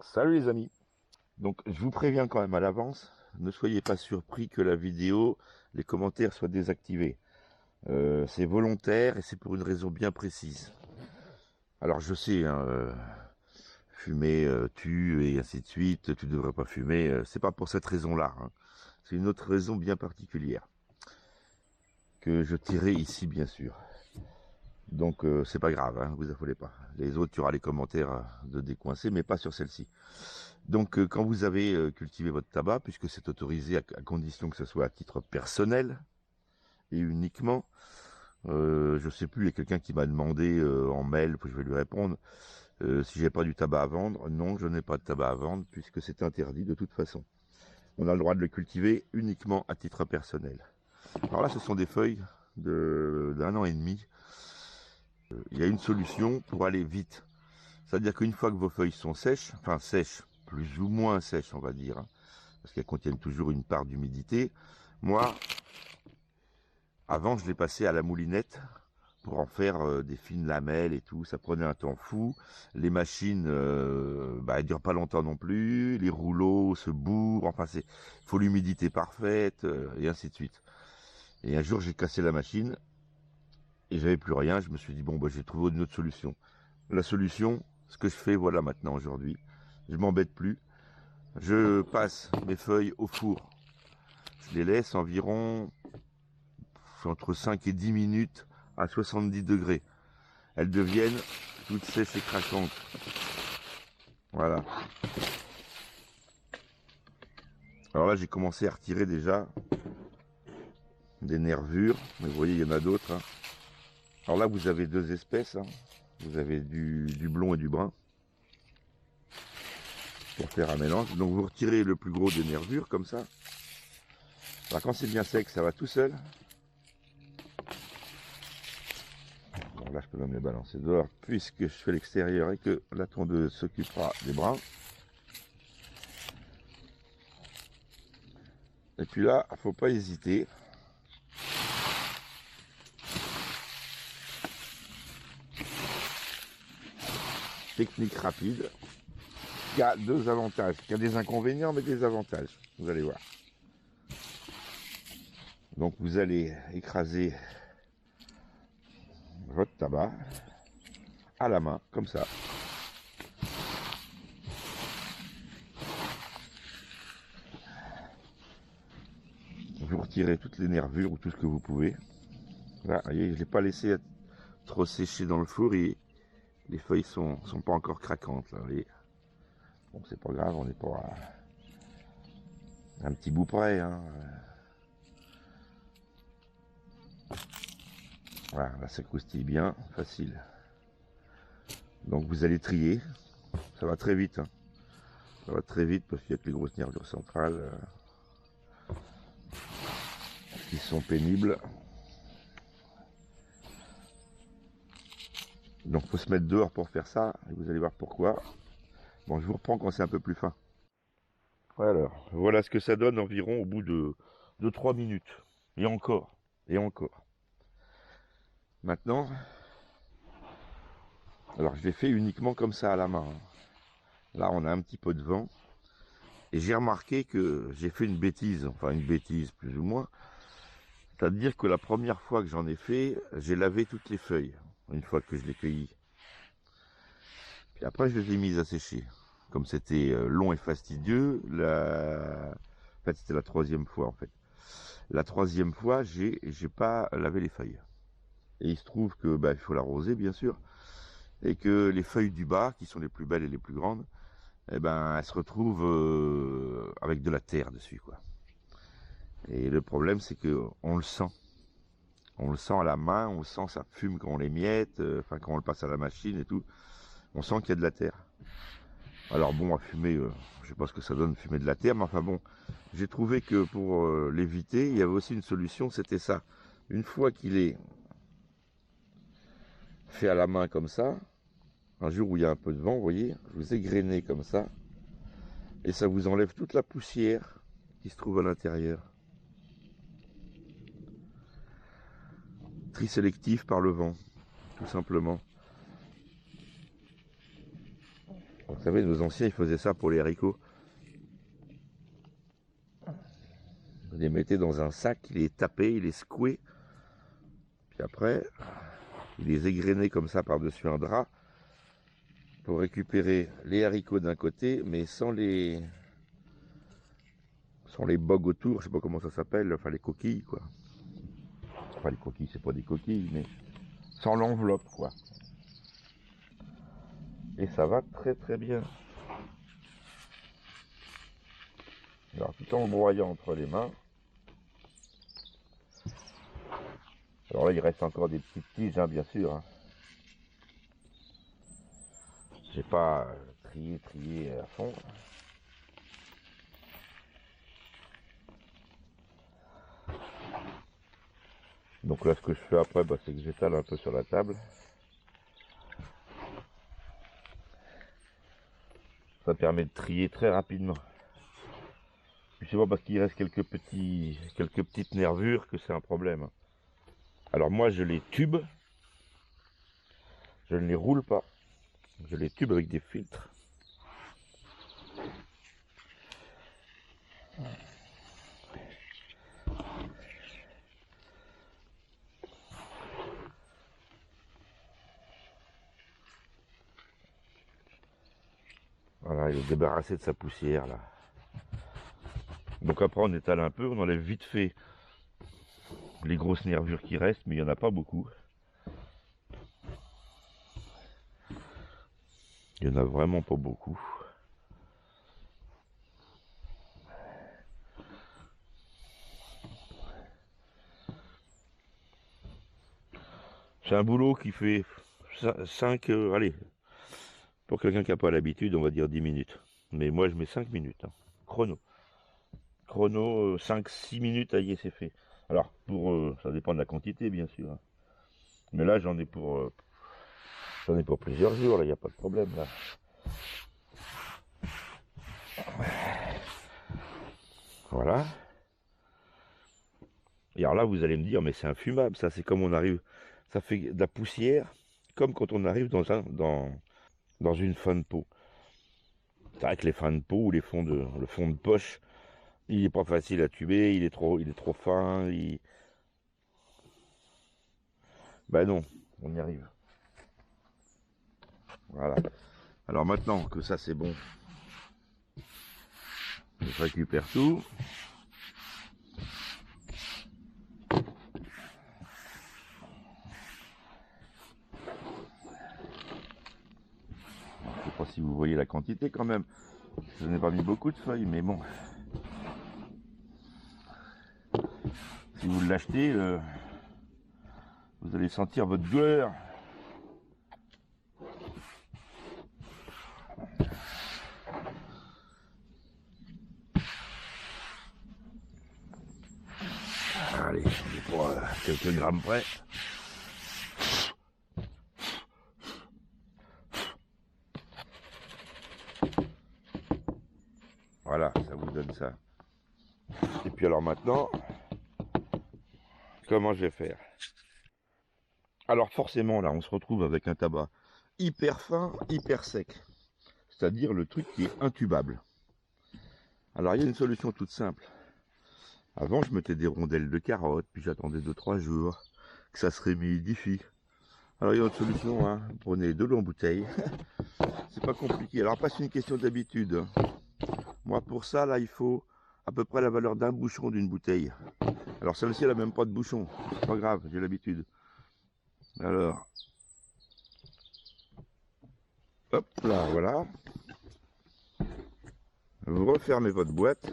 Salut les amis. Donc je vous préviens quand même à l'avance, ne soyez pas surpris que la vidéo, les commentaires soient désactivés. C'est volontaire et c'est pour une raison bien précise. Alors je sais, hein, fumer tue et ainsi de suite, tu devrais pas fumer, c'est pas pour cette raison-là. Hein. C'est une autre raison bien particulière que je tairai ici bien sûr. Donc c'est pas grave, hein, vous affolez pas. Les autres, tu auras les commentaires de décoincer, mais pas sur celle-ci. Donc quand vous avez cultivé votre tabac, puisque c'est autorisé à condition que ce soit à titre personnel et uniquement, je sais plus, il y a quelqu'un qui m'a demandé en mail, puis je vais lui répondre, si j'ai pas du tabac à vendre. Non, je n'ai pas de tabac à vendre, puisque c'est interdit de toute façon. On a le droit de le cultiver uniquement à titre personnel. Alors là, ce sont des feuilles d'un an et demi. Il y a une solution pour aller vite. C'est-à-dire qu'une fois que vos feuilles sont sèches, enfin sèches, plus ou moins sèches on va dire, hein, parce qu'elles contiennent toujours une part d'humidité, moi, avant je les passais à la moulinette pour en faire des fines lamelles et tout, ça prenait un temps fou, les machines, elles durent pas longtemps non plus, les rouleaux se bourrent, enfin c'est, faut l'humidité parfaite, et ainsi de suite. Et un jour j'ai cassé la machine, et j'avais plus rien, je me suis dit bon j'ai trouvé une autre solution. La solution, ce que je fais voilà maintenant aujourd'hui, je m'embête plus, je passe mes feuilles au four. Je les laisse environ entre 5 et 10 minutes à 70 degrés. Elles deviennent toutes sèches et craquantes. Voilà. Alors là, j'ai commencé à retirer déjà des nervures. Mais vous voyez, il y en a d'autres. Hein. Alors là, vous avez deux espèces. Hein. Vous avez du blond et du brun pour faire un mélange. Donc vous retirez le plus gros des nervures comme ça. Alors quand c'est bien sec, ça va tout seul. Bon, là, je peux même les balancer dehors puisque je fais l'extérieur et que la tondeuse s'occupera des brins. Et puis là, faut pas hésiter. Technique rapide. Qui a deux avantages. Qui a des inconvénients, mais des avantages. Vous allez voir. Donc vous allez écraser votre tabac à la main, comme ça. Vous retirez toutes les nervures ou tout ce que vous pouvez. Là, vous voyez, je ne l'ai pas laissé trop sécher dans le four et les feuilles sont pas encore craquantes. Là, bon, c'est pas grave, on n'est pas à un petit bout près. Hein. Voilà, là ça croustille bien, facile. Donc vous allez trier, ça va très vite. Hein. Ça va très vite parce qu'il y a que les grosses nervures centrales qui sont pénibles. Donc faut se mettre dehors pour faire ça, et vous allez voir pourquoi. Bon, je vous reprends quand c'est un peu plus fin. Alors, voilà ce que ça donne environ au bout de 3 minutes. Et encore, et encore. Maintenant, alors je l'ai fait uniquement comme ça à la main. Là, on a un petit peu de vent. Et j'ai remarqué que j'ai fait une bêtise, enfin une bêtise plus ou moins. C'est-à-dire que la première fois que j'en ai fait, j'ai lavé toutes les feuilles, une fois que je les cueillis. Puis après, je les ai mises à sécher. Comme c'était long et fastidieux, en fait, c'était la troisième fois, en fait. La troisième fois, j'ai pas lavé les feuilles. Et il se trouve que, il faut l'arroser, bien sûr. Et que les feuilles du bas, qui sont les plus belles et les plus grandes, elles se retrouvent avec de la terre dessus, quoi. Et le problème, c'est que on le sent. On le sent à la main, on le sent, ça fume quand on les miette, quand on le passe à la machine et tout. On sent qu'il y a de la terre. Alors bon, à fumer, je sais pas ce que ça donne fumer de la terre, mais enfin bon, j'ai trouvé que pour l'éviter, il y avait aussi une solution, c'était ça. Une fois qu'il est fait à la main comme ça, un jour où il y a un peu de vent, vous voyez, je vous égrenez comme ça, et ça vous enlève toute la poussière qui se trouve à l'intérieur. Tri sélectif par le vent, tout simplement. Vous savez, nos anciens, ils faisaient ça pour les haricots. Ils les mettaient dans un sac, ils les tapaient, ils les secouaient. Puis après, ils les égrenaient comme ça par-dessus un drap pour récupérer les haricots d'un côté, mais sans les bogues autour, je sais pas comment ça s'appelle, enfin les coquilles quoi. Enfin les coquilles, c'est pas des coquilles, mais sans l'enveloppe quoi. Et ça va très très bien. Alors tout en le broyant entre les mains. Alors là il reste encore des petites tiges hein, bien sûr. Hein. J'ai pas trié à fond. Donc là ce que je fais après bah, c'est que j'étale un peu sur la table. Ça permet de trier très rapidement. Puis c'est pas parce qu'il reste quelques petites nervures que c'est un problème. Alors moi je les tube, je ne les roule pas, je les tube avec des filtres. Voilà, il est débarrassé de sa poussière là. Donc après on étale un peu, on enlève vite fait les grosses nervures qui restent, mais il n'y en a pas beaucoup. Il n'y en a vraiment pas beaucoup. C'est un boulot qui fait 5, allez, pour quelqu'un qui n'a pas l'habitude, on va dire 10 minutes. Mais moi je mets 5 minutes, hein. Chrono. Chrono, 5-6 minutes, ça y est, c'est fait. Alors, ça dépend de la quantité, bien sûr. Hein. Mais là, j'en ai pour plusieurs jours, là, il n'y a pas de problème, là. Voilà. Et alors là, vous allez me dire, mais c'est infumable, ça, c'est comme on arrive, ça fait de la poussière, comme quand on arrive dans une fin de pot. C'est vrai que les fins de pot ou le fond de poche, il est pas facile à tuber, il est trop fin, Ben non, on y arrive. Voilà. Alors maintenant que ça c'est bon, je récupère tout. Je sais pas si vous voyez la quantité quand même. Je n'ai pas mis beaucoup de feuilles, mais bon. Si vous l'achetez, vous allez sentir votre douleur. Allez, on est pour quelques grammes près. Voilà, ça vous donne ça. Et puis alors maintenant, comment je vais faire? Alors forcément, là, on se retrouve avec un tabac hyper fin, hyper sec. C'est-à-dire le truc qui est intubable. Alors il y a une solution toute simple. Avant, je mettais des rondelles de carottes, puis j'attendais 2-3 jours que ça se réhumidifie. Alors il y a une autre solution, hein. Vous prenez de l'eau en bouteille. C'est pas compliqué. Alors après, c'est une question d'habitude. Moi, pour ça, là, il faut à peu près la valeur d'un bouchon d'une bouteille. Alors celle-ci, elle n'a même pas de bouchon. C'est pas grave, j'ai l'habitude. Alors, hop là, voilà. Vous refermez votre boîte.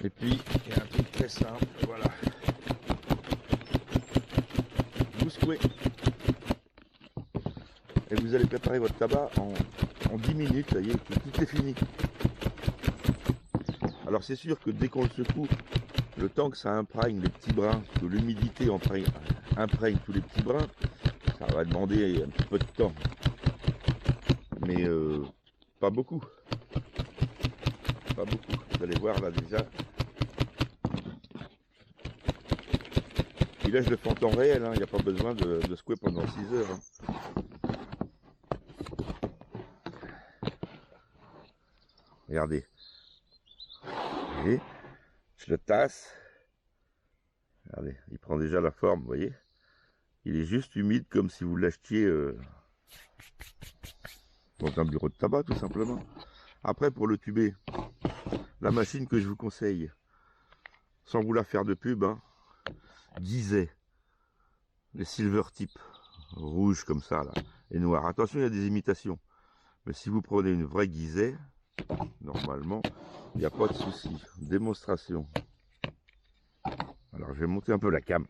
Et puis, il y a un truc très simple, voilà. Vous secouez. Et vous allez préparer votre tabac en 10 minutes, ça y est, tout est fini. Alors c'est sûr que dès qu'on le secoue, le temps que ça imprègne les petits brins, que l'humidité imprègne tous les petits brins, ça va demander un petit peu de temps. Mais pas beaucoup. Pas beaucoup. Vous allez voir là déjà. Puis là, je le fais en temps réel, hein. Il n'y a pas besoin de secouer pendant 6 heures. Hein. Regardez. Et je le tasse. Regardez, il prend déjà la forme, vous voyez. Il est juste humide comme si vous l'achetiez dans un bureau de tabac, tout simplement. Après, pour le tuber, la machine que je vous conseille, sans vous la faire de pub, hein, Guiset, les silver tip, rouges comme ça, là, et noirs. Attention, il y a des imitations. Mais si vous prenez une vraie Guiset, normalement, il n'y a pas de souci. Démonstration. Alors, je vais monter un peu la cam.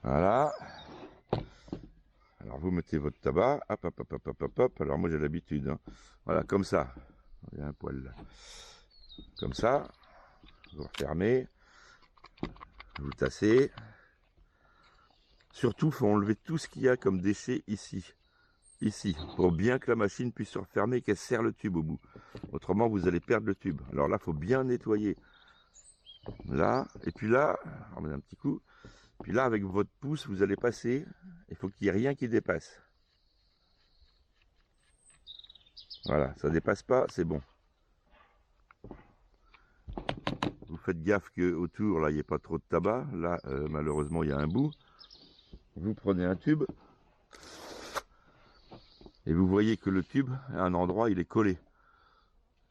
Voilà. Alors vous mettez votre tabac, hop, hop, hop, hop, hop, hop, hop. Alors moi j'ai l'habitude, hein. Voilà, comme ça. Il y a un poil là. Comme ça. Vous refermez. Vous tassez. Surtout, il faut enlever tout ce qu'il y a comme déchets ici. Ici, pour bien que la machine puisse se refermer et qu'elle serre le tube au bout. Autrement, vous allez perdre le tube. Alors là, il faut bien nettoyer. Là, et puis là, on met un petit coup. Puis là, avec votre pouce, vous allez passer. Il faut qu'il n'y ait rien qui dépasse. Voilà, ça dépasse pas, c'est bon. Vous faites gaffe que autour, là, il n'y ait pas trop de tabac. Là, malheureusement, il y a un bout. Vous prenez un tube. Et vous voyez que le tube, à un endroit, il est collé.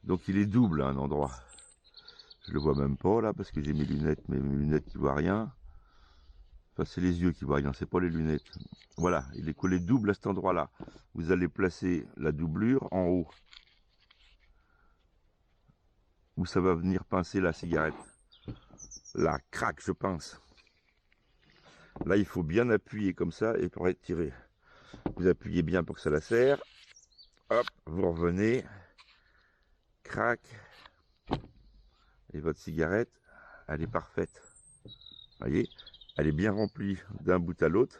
Donc il est double à un endroit. Je le vois même pas là, parce que j'ai mes lunettes qui voient rien. Enfin, c'est les yeux qui voient rien, c'est pas les lunettes. Voilà, il est collé double à cet endroit-là. Vous allez placer la doublure en haut. Où ça va venir pincer la cigarette. Là, crac, je pince. Là, il faut bien appuyer comme ça et pour être tiré. Vous appuyez bien pour que ça la serre. Hop, vous revenez. Crac. Et votre cigarette, elle est parfaite. Voyez, elle est bien remplie d'un bout à l'autre.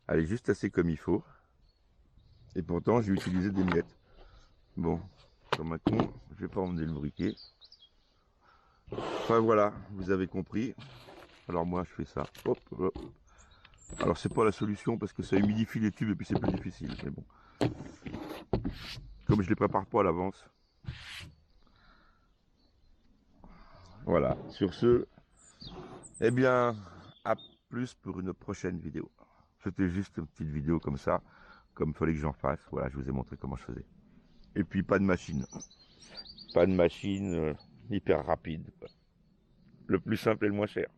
Elle est juste assez comme il faut. Et pourtant, j'ai utilisé des miettes. Bon, comme un con, je vais pas emmener le briquet. Enfin voilà, vous avez compris. Alors moi, je fais ça. Hop, hop. Alors c'est pas la solution parce que ça humidifie les tubes et puis c'est plus difficile. Mais bon, comme je les prépare pas à l'avance. Voilà. Sur ce, eh bien, à plus pour une prochaine vidéo. C'était juste une petite vidéo comme ça, comme il fallait que j'en fasse. Voilà, je vous ai montré comment je faisais. Et puis pas de machine. Pas de machine hyper rapide. Le plus simple et le moins cher.